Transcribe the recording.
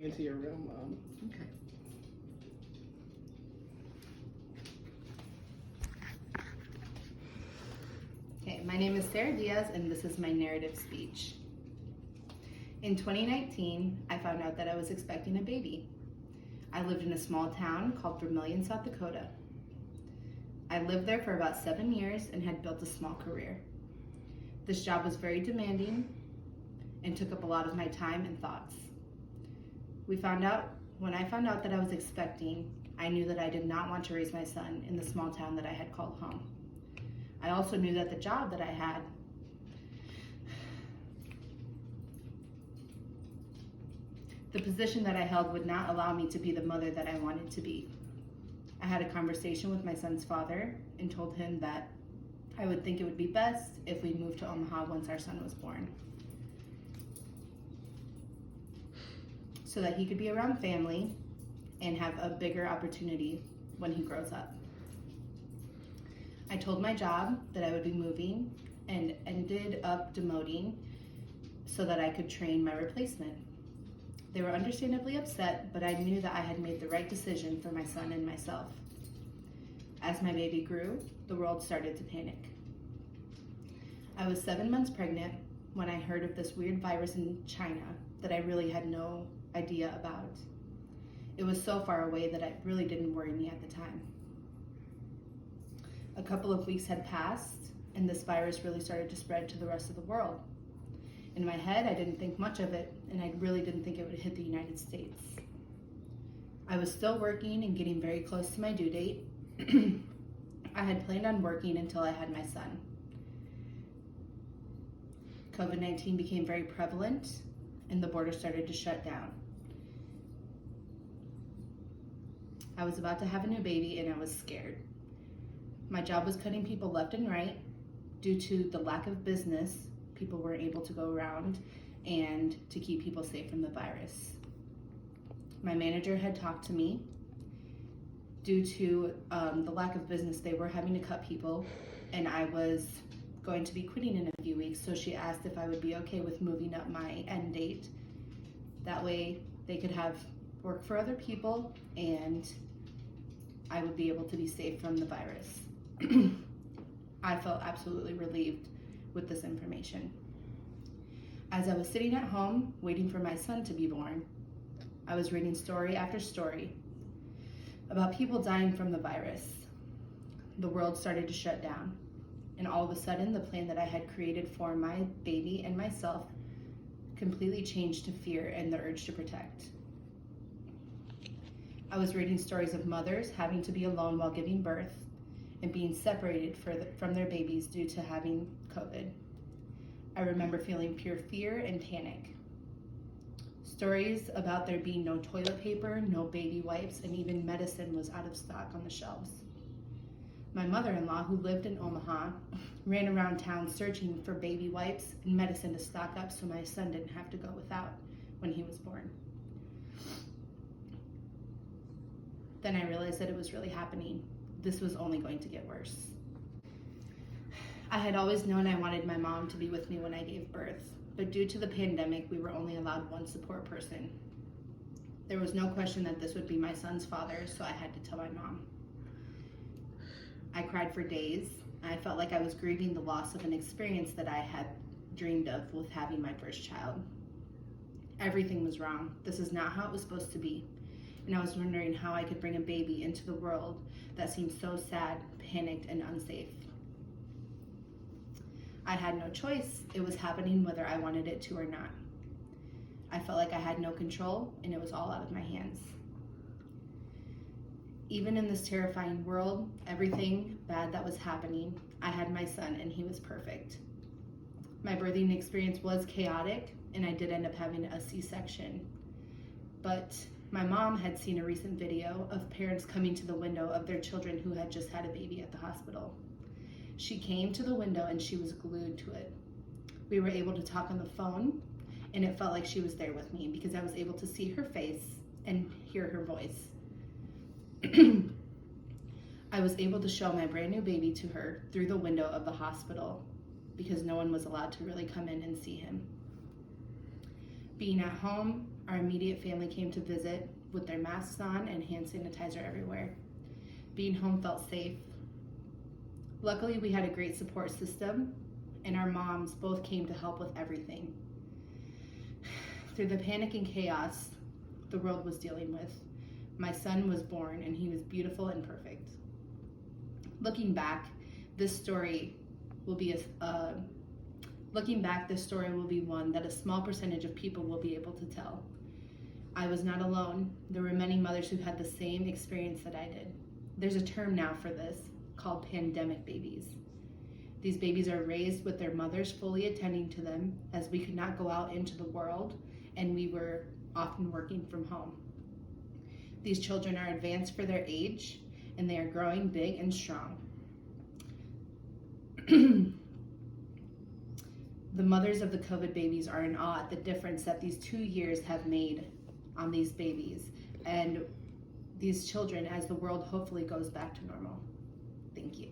Into your room, Mom. Okay. Okay, my name is Sarah Diaz, and this is my narrative speech. In 2019, I found out that I was expecting a baby. I lived in a small town called Vermillion, South Dakota. I lived there for about 7 years and had built a small career. This job was very demanding and took up a lot of my time and thoughts. When I found out that I was expecting, I knew that I did not want to raise my son in the small town that I had called home. I also knew that the job that I had the position that I held would not allow me to be the mother that I wanted to be. I had a conversation with my son's father and told him that I would think it would be best if we moved to Omaha once our son was born, so that he could be around family and have a bigger opportunity when he grows up. I told my job that I would be moving and ended up demoting so that I could train my replacement. They were understandably upset, but I knew that I had made the right decision for my son and myself. As my baby grew, the world started to panic. I was 7 months pregnant when I heard of this weird virus in China that I really had no idea about. It was so far away that it really didn't worry me at the time. A couple of weeks had passed, and this virus really started to spread to the rest of the world. In my head, I didn't think much of it, and I really didn't think it would hit the United States. I was still working and getting very close to my due date. I had planned on working until I had my son. COVID-19 became very prevalent, and the border started to shut down. I was about to have a new baby, and I was scared. My job was cutting people left and right. Due to the lack of business, people weren't able to go around and to keep people safe from the virus. My manager had talked to me. Due to the lack of business, they were having to cut people, and I was going to be quitting in a few weeks, so she asked if I would be okay with moving up my end date. That way they could have work for other people and I would be able to be safe from the virus. I felt absolutely relieved with this information. As I was sitting at home waiting for my son to be born, I was reading story after story about people dying from the virus. The world started to shut down, and all of a sudden the plan that I had created for my baby and myself completely changed to fear and the urge to protect. I was reading stories of mothers having to be alone while giving birth and being separated from their babies due to having COVID. I remember feeling pure fear and panic. Stories about there being no toilet paper, no baby wipes, and even medicine was out of stock on the shelves. My mother-in-law, who lived in Omaha, ran around town searching for baby wipes and medicine to stock up so my son didn't have to go without when he was born. Then I realized that it was really happening. This was only going to get worse. I had always known I wanted my mom to be with me when I gave birth, but due to the pandemic, we were only allowed one support person. There was no question that this would be my son's father, so I had to tell my mom. I cried for days. I felt like I was grieving the loss of an experience that I had dreamed of with having my first child. Everything was wrong. This is not how it was supposed to be. And I was wondering how I could bring a baby into the world that seemed so sad, panicked, and unsafe. I had no choice. It was happening whether I wanted it to or not. I felt like I had no control, and it was all out of my hands. Even in this terrifying world, everything bad that was happening, I had my son, and he was perfect. My birthing experience was chaotic, and I did end up having a C-section. But my mom had seen a recent video of parents coming to the window of their children who had just had a baby at the hospital. She came to the window and she was glued to it. We were able to talk on the phone, and it felt like she was there with me because I was able to see her face and hear her voice. I was able to show my brand new baby to her through the window of the hospital because no one was allowed to really come in and see him. Being at home, Our immediate family came to visit with their masks on and hand sanitizer everywhere. Being home felt safe. Luckily, we had a great support system, and our moms both came to help with everything. Through the panic and chaos the world was dealing with, my son was born, and he was beautiful and perfect. Looking back, this story will be one that a small percentage of people will be able to tell. I was not alone. There were many mothers who had the same experience that I did. There's a term now for this called pandemic babies. These babies are raised with their mothers fully attending to them, as we could not go out into the world and we were often working from home. These children are advanced for their age, and they are growing big and strong. The mothers of the COVID babies are in awe at the difference that these 2 years have made on these babies and these children as the world hopefully goes back to normal. Thank you.